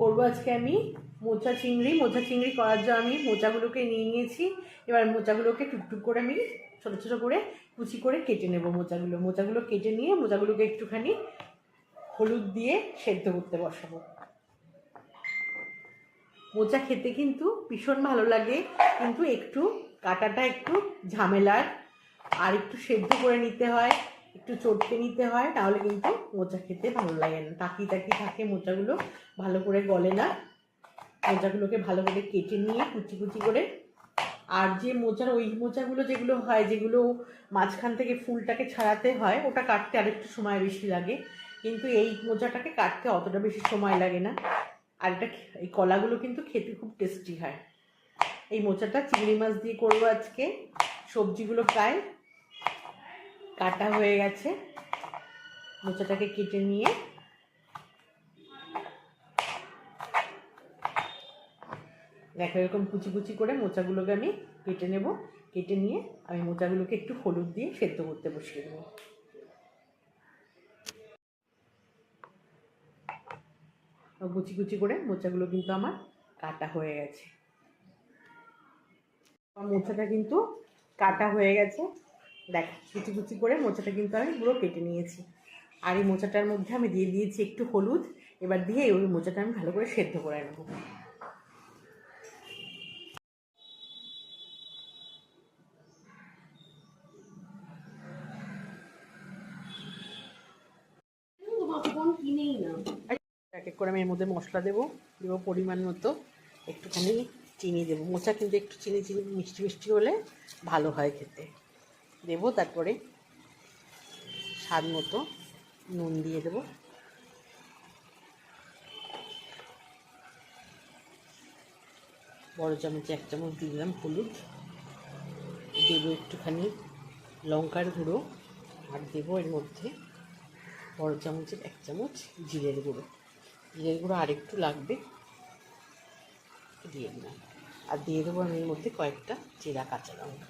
করবো আজকে আমি মোচা চিংড়ি করার জন্য আমি মোচাগুলোকে নিয়ে নিয়েছি। এবার মোচাগুলোকে টুকটুক করে আমি ছোটো ছোটো করে কুচি করে কেটে নেব। মোচাগুলো কেটে নিয়ে মোচাগুলোকে একটুখানি হলুদ দিয়ে সেদ্ধ করতে বসাবো। মোচা খেতে কিন্তু ভীষণ ভালো লাগে, কিন্তু একটু কাটাটা একটু ঝামেলার, আর একটু সেদ্ধ করে নিতে হয়, একটু চটকে নিতে হয়, তাহলে কিন্তু মোচা খেতে ভালো লাগে না। টাকি থাকে মোচাগুলো, ভালো করে গলে না। মোচাগুলোকে ভালো করে কেটে নিয়ে কুচি কুচি করে, আর যে ওই মোচাগুলো যেগুলো হয়, যেগুলো মাঝখান থেকে ফুলটাকে ছাড়াতে হয়, ওটা কাটতে আরেকটু সময় বেশি লাগে, কিন্তু এই মোচাটাকে কাটতে অতটা বেশি সময় লাগে না। আর এই কলাগুলো কিন্তু খেতে খুব টেস্টি হয়। এই মোচাটা চিংড়ি মাছ দিয়ে করবো আজকে। সবজিগুলো প্রায় কাটা হয়ে গেছে। মোচাটাকে কেটে নিয়ে দেখো এরকম কুচি কুচি করে মোচাগুলোকে আমি কেটে নেব। কেটে নিয়ে আমি মোচাগুলোকে একটু হলুদ দিয়ে সেদ্ধ করতে বসিয়ে দেবো। কুচি কুচি করে মোচাগুলো কিন্তু আমার কাটা হয়ে গেছে। মোচাটা কিন্তু কাটা হয়ে গেছে। দেখ কুচি কুচি করে মোচাটা কিন্তু আমি পুরো কেটে নিয়েছি। আর এই মোচাটার মধ্যে আমি দিয়ে দিয়েছি একটু হলুদ। এবার দিয়ে ওই মোচাটা আমি ভালো করে সেদ্ধ করে নেব। এক এক করে আমি এর মধ্যে মশলা দেবো পরিমাণ মতো। একটুখানি চিনি দেবো। মোচা কিন্তু একটু চিনি মিষ্টি মিষ্টি হলে ভালো হয় খেতে। দেবো তারপরে স্বাদ মতো নুন দিয়ে দেবো। বড় চামচে 1 চামচ দিলাম হলুদ। দেবো একটুখানি লঙ্কার গুঁড়ো, আর দেবো এর মধ্যে বড় চামচের 1 চামচ জিরের গুঁড়ো। জিরের গুঁড়ো আরেকটু লাগবে, দিয়ে দিলাম। আর দিয়ে দেবো আমি এর মধ্যে কয়েকটা চেরা কাঁচা লঙ্কা।